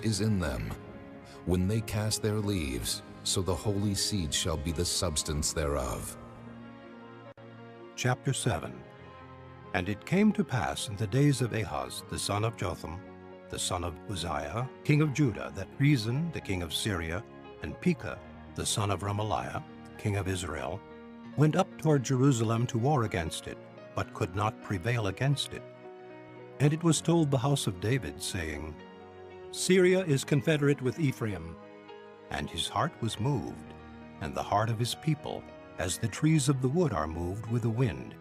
is in them. When they cast their leaves, so the holy seed shall be the substance thereof. Chapter 7. And it came to pass in the days of Ahaz, the son of Jotham, the son of Uzziah, king of Judah, that Rezin, the king of Syria, and Pekah, the son of Remaliah, king of Israel, went up toward Jerusalem to war against it, but could not prevail against it. And it was told the house of David, saying, Syria is confederate with Ephraim. And his heart was moved, and the heart of his people, as the trees of the wood are moved with the wind.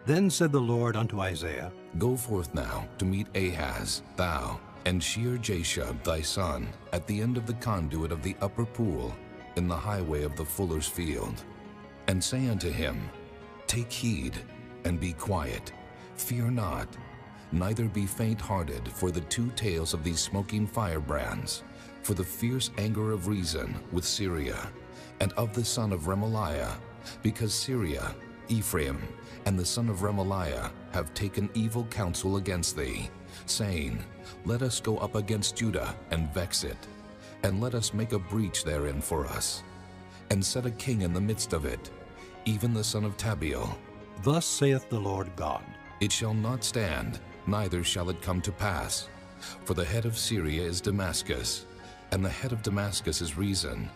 Then said the Lord unto Isaiah, Go forth now to meet Ahaz, thou, and Shear-Jashub thy son, at the end of the conduit of the upper pool, in the highway of the fuller's field. And say unto him, Take heed, and be quiet, fear not, neither be faint-hearted for the two tails of these smoking firebrands, for the fierce anger of Rezin with Syria, and of the son of Remaliah, because Syria, Ephraim, and the son of Remaliah have taken evil counsel against thee, saying, Let us go up against Judah and vex it, and let us make a breach therein for us, and set a king in the midst of it, even the son of Tabiel. Thus saith the Lord God, It shall not stand, neither shall it come to pass. For the head of Syria is Damascus, and the head of Damascus is Rezin.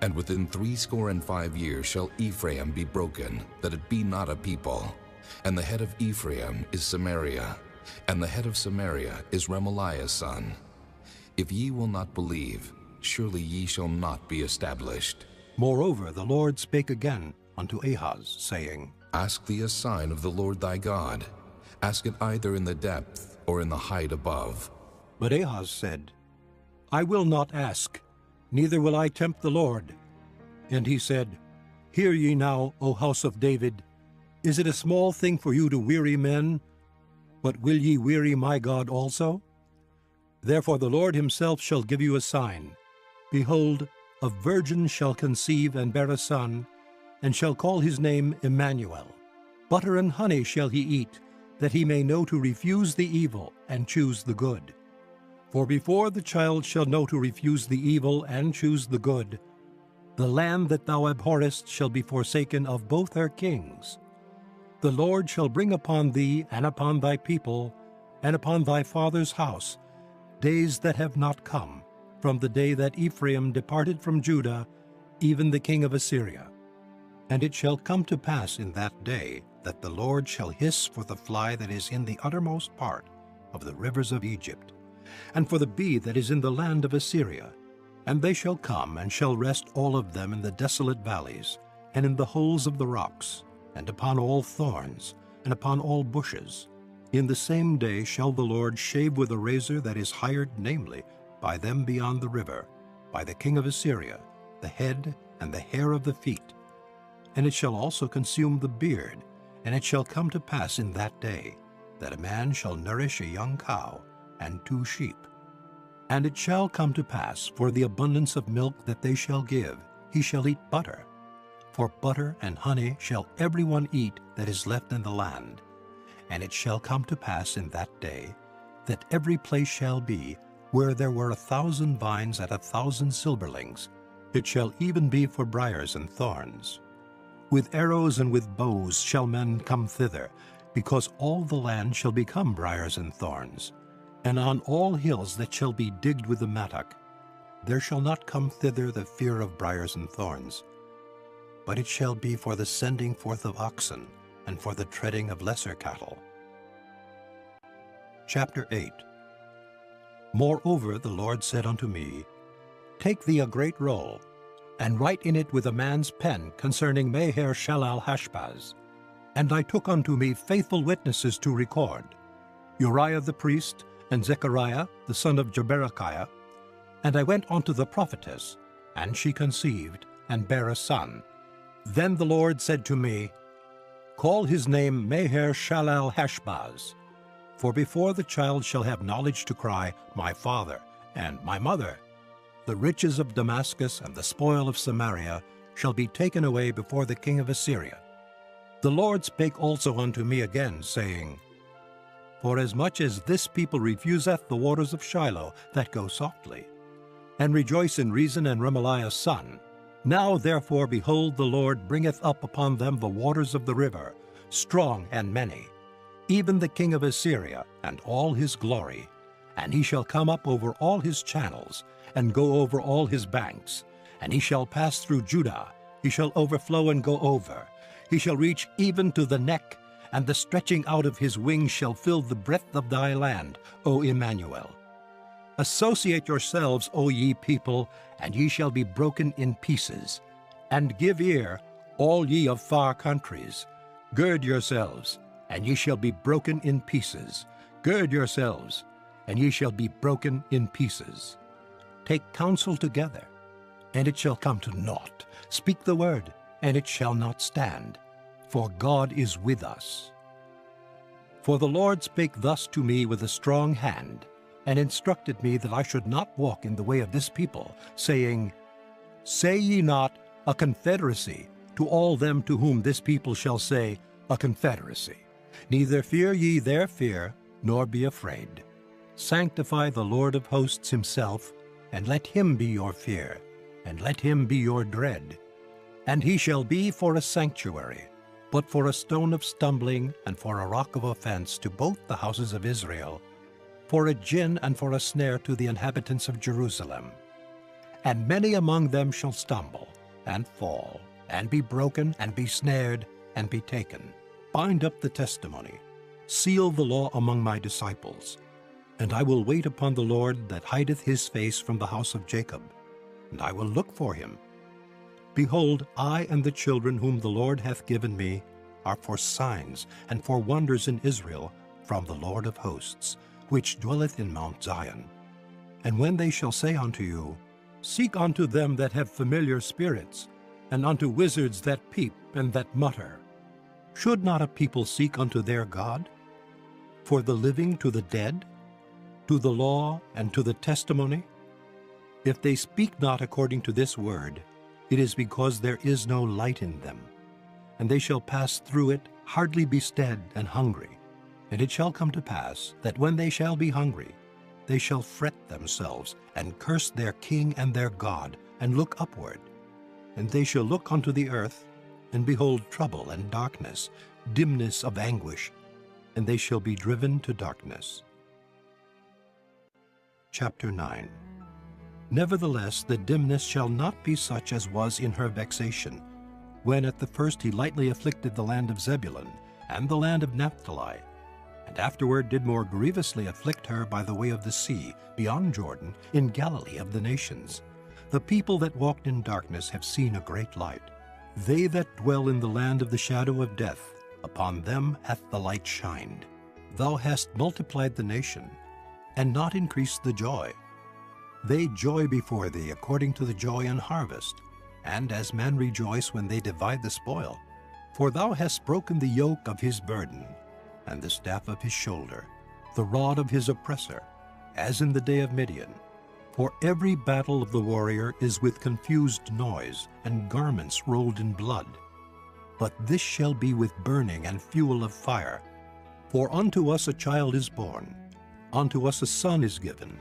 And within 65 years shall Ephraim be broken, that it be not a people. And the head of Ephraim is Samaria, and the head of Samaria is Remaliah's son. If ye will not believe, surely ye shall not be established. Moreover, the Lord spake again unto Ahaz, saying, Ask thee a sign of the Lord thy God. Ask it either in the depth or in the height above. But Ahaz said, I will not ask, neither will I tempt the Lord. And he said, Hear ye now, O house of David, is it a small thing for you to weary men? But will ye weary my God also? Therefore the Lord himself shall give you a sign. Behold, a virgin shall conceive and bear a son, and shall call his name Emmanuel. Butter and honey shall he eat, that he may know to refuse the evil and choose the good. For before the child shall know to refuse the evil and choose the good, the land that thou abhorrest shall be forsaken of both her kings. The Lord shall bring upon thee and upon thy people and upon thy father's house days that have not come, from the day that Ephraim departed from Judah, even the king of Assyria. And it shall come to pass in that day that the Lord shall hiss for the fly that is in the uttermost part of the rivers of Egypt, and for the bee that is in the land of Assyria. And they shall come and shall rest all of them in the desolate valleys, and in the holes of the rocks, and upon all thorns, and upon all bushes. In the same day shall the Lord shave with a razor that is hired, namely, by them beyond the river, by the king of Assyria, the head and the hair of the feet. And it shall also consume the beard, and it shall come to pass in that day, that a man shall nourish a young cow and 2 sheep. And it shall come to pass, for the abundance of milk that they shall give, he shall eat butter. For butter and honey shall every one eat that is left in the land. And it shall come to pass in that day, that every place shall be, where there were 1,000 vines at 1,000 silverlings, it shall even be for briars and thorns. With arrows and with bows shall men come thither, because all the land shall become briars and thorns. And on all hills that shall be digged with the mattock, there shall not come thither the fear of briars and thorns. But it shall be for the sending forth of oxen, and for the treading of lesser cattle. Chapter 8. Moreover the Lord said unto me, Take thee a great roll, and write in it with a man's pen concerning Maher-shalal-Hashbaz. And I took unto me faithful witnesses to record, Uriah the priest, and Zechariah the son of Jeberechiah. And I went unto the prophetess, and she conceived, and bare a son. Then the Lord said to me, Call his name Maher-shalal-Hashbaz, for before the child shall have knowledge to cry, My father, and my mother, the riches of Damascus and the spoil of Samaria shall be taken away before the king of Assyria. The Lord spake also unto me again, saying, Forasmuch as this people refuseth the waters of Shiloh that go softly, and rejoice in Rezin and Remaliah's son. Now therefore, behold, the Lord bringeth up upon them the waters of the river, strong and many, even the king of Assyria and all his glory. And he shall come up over all his channels, and go over all his banks. And he shall pass through Judah, he shall overflow and go over. He shall reach even to the neck, and the stretching out of his wings shall fill the breadth of thy land, O Emmanuel. Associate yourselves, O ye people, and ye shall be broken in pieces. And give ear, all ye of far countries. Gird yourselves, and ye shall be broken in pieces. Gird yourselves, and ye shall be broken in pieces. Take counsel together, and it shall come to naught. Speak the word, and it shall not stand. For God is with us. For the Lord spake thus to me with a strong hand, and instructed me that I should not walk in the way of this people, saying, Say ye not, a confederacy, to all them to whom this people shall say, a confederacy. Neither fear ye their fear, nor be afraid. Sanctify the Lord of hosts himself, and let him be your fear, and let him be your dread. And he shall be for a sanctuary, but for a stone of stumbling and for a rock of offense to both the houses of Israel, for a gin and for a snare to the inhabitants of Jerusalem. And many among them shall stumble, and fall, and be broken, and be snared, and be taken. Bind up the testimony, seal the law among my disciples. And I will wait upon the Lord that hideth his face from the house of Jacob, and I will look for him. Behold, I and the children whom the Lord hath given me are for signs and for wonders in Israel from the Lord of hosts, which dwelleth in Mount Zion. And when they shall say unto you, Seek unto them that have familiar spirits, and unto wizards that peep and that mutter, should not a people seek unto their God? For the living to the dead, to the law and to the testimony? If they speak not according to this word, it is because there is no light in them. And they shall pass through it, hardly be stead and hungry. And it shall come to pass, that when they shall be hungry, they shall fret themselves, and curse their king and their God, and look upward. And they shall look unto the earth, and behold trouble and darkness, dimness of anguish, and they shall be driven to darkness. Chapter 9. Nevertheless, the dimness shall not be such as was in her vexation, when at the first he lightly afflicted the land of Zebulun and the land of Naphtali, and afterward did more grievously afflict her by the way of the sea, beyond Jordan, in Galilee of the nations. The people that walked in darkness have seen a great light. They that dwell in the land of the shadow of death, upon them hath the light shined. Thou hast multiplied the nation, and not increased the joy. They joy before thee according to the joy in harvest, and as men rejoice when they divide the spoil. For thou hast broken the yoke of his burden, and the staff of his shoulder, the rod of his oppressor, as in the day of Midian. For every battle of the warrior is with confused noise, and garments rolled in blood. But this shall be with burning and fuel of fire. For unto us a child is born, unto us a son is given,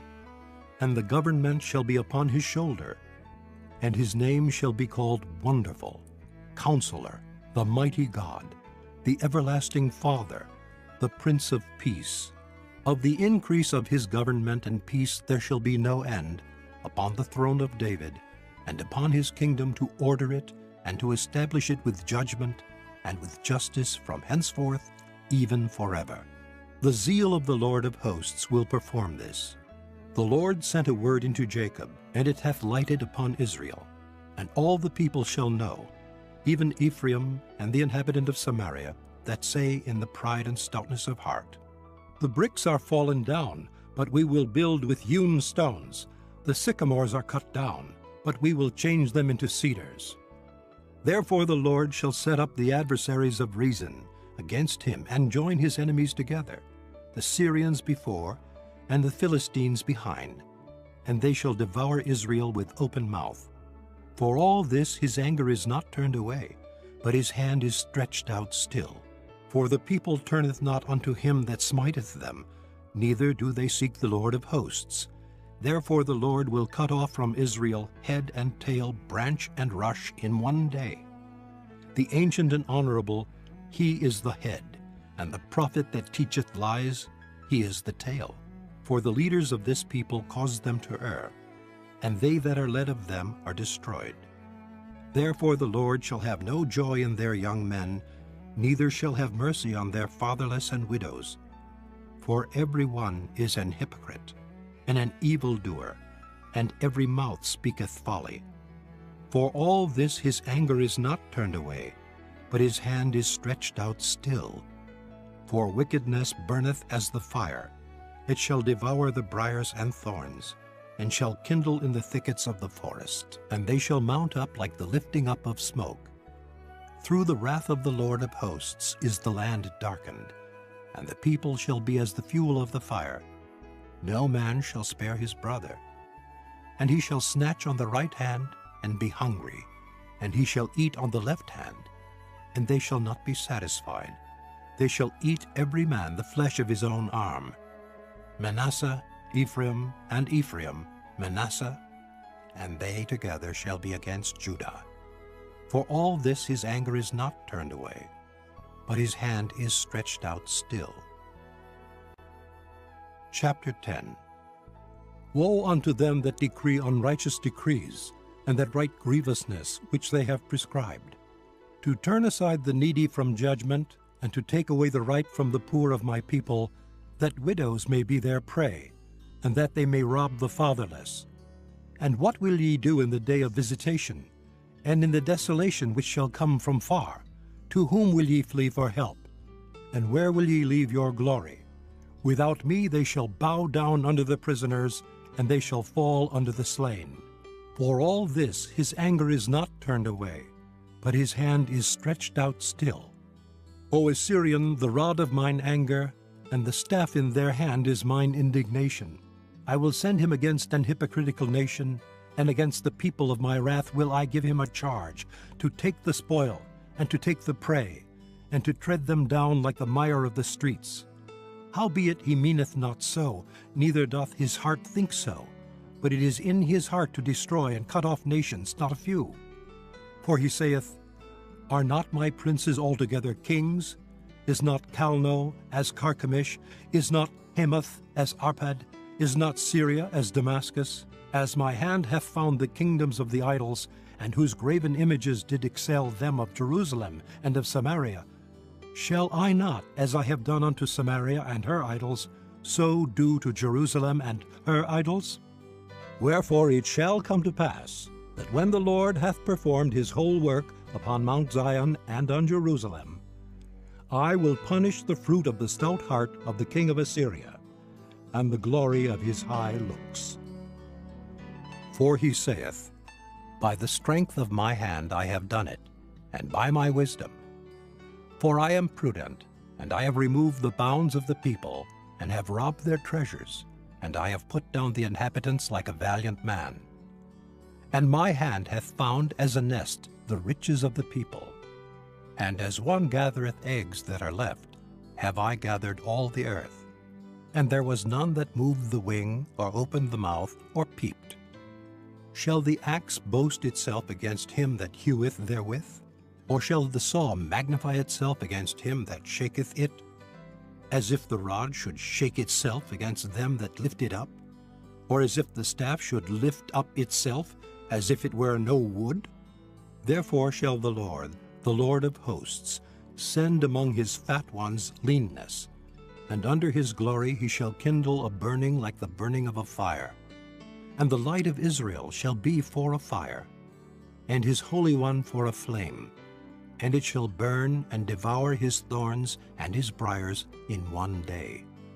and the government shall be upon his shoulder, and his name shall be called Wonderful, Counselor, the Mighty God, the Everlasting Father, the Prince of Peace. Of the increase of his government and peace there shall be no end, upon the throne of David, and upon his kingdom, to order it, and to establish it with judgment and with justice from henceforth, even forever. The zeal of the Lord of hosts will perform this. The Lord sent a word into Jacob, and it hath lighted upon Israel. And all the people shall know, even Ephraim and the inhabitant of Samaria, that say in the pride and stoutness of heart, The bricks are fallen down, but we will build with hewn stones. The sycamores are cut down, but we will change them into cedars. Therefore the Lord shall set up the adversaries of Rezin against him, and join his enemies together, the Syrians before, and the Philistines behind, and they shall devour Israel with open mouth. For all this his anger is not turned away, but his hand is stretched out still. For the people turneth not unto him that smiteth them, neither do they seek the Lord of hosts. Therefore the Lord will cut off from Israel head and tail, branch and rush in one day. The ancient and honorable, he is the head, and the prophet that teacheth lies, he is the tail. For the leaders of this people cause them to err, and they that are led of them are destroyed. Therefore the Lord shall have no joy in their young men, neither shall have mercy on their fatherless and widows. For every one is an hypocrite, and an evildoer, and every mouth speaketh folly. For all this his anger is not turned away, but his hand is stretched out still. For wickedness burneth as the fire, it shall devour the briars and thorns, and shall kindle in the thickets of the forest, and they shall mount up like the lifting up of smoke. Through the wrath of the Lord of hosts is the land darkened, and the people shall be as the fuel of the fire. No man shall spare his brother. And he shall snatch on the right hand, and be hungry, and he shall eat on the left hand, and they shall not be satisfied. They shall eat every man the flesh of his own arm. Manasseh, Ephraim, and Ephraim, Manasseh, and they together shall be against Judah. For all this his anger is not turned away, but his hand is stretched out still. Chapter 10. Woe unto them that decree unrighteous decrees, and that write grievousness which they have prescribed, to turn aside the needy from judgment, and to take away the right from the poor of my people, that widows may be their prey, and that they may rob the fatherless. And what will ye do in the day of visitation, and in the desolation which shall come from far? To whom will ye flee for help? And where will ye leave your glory? Without me they shall bow down under the prisoners, and they shall fall under the slain. For all this his anger is not turned away, but his hand is stretched out still. O Assyrian, the rod of mine anger, and the staff in their hand is mine indignation. I will send him against an hypocritical nation, and against the people of my wrath will I give him a charge, to take the spoil, and to take the prey, and to tread them down like the mire of the streets. Howbeit he meaneth not so, neither doth his heart think so, but it is in his heart to destroy and cut off nations, not a few. For he saith, Are not my princes altogether kings? Is not Calno as Carchemish? Is not Hamath as Arpad? Is not Syria as Damascus? As my hand hath found the kingdoms of the idols, and whose graven images did excel them of Jerusalem and of Samaria, shall I not, as I have done unto Samaria and her idols, so do to Jerusalem and her idols? Wherefore it shall come to pass, that when the Lord hath performed his whole work upon Mount Zion and on Jerusalem, I will punish the fruit of the stout heart of the king of Assyria, and the glory of his high looks. For he saith, By the strength of my hand I have done it, and by my wisdom. For I am prudent, and I have removed the bounds of the people, and have robbed their treasures, and I have put down the inhabitants like a valiant man. And my hand hath found as a nest the riches of the people. And as one gathereth eggs that are left, have I gathered all the earth. And there was none that moved the wing, or opened the mouth, or peeped. Shall the axe boast itself against him that heweth therewith? Or shall the saw magnify itself against him that shaketh it? As if the rod should shake itself against them that lift it up? Or as if the staff should lift up itself, as if it were no wood? Therefore shall the Lord of hosts, send among his fat ones leanness, and under his glory he shall kindle a burning like the burning of a fire. And the light of Israel shall be for a fire, and his Holy One for a flame, and it shall burn and devour his thorns and his briars in one day.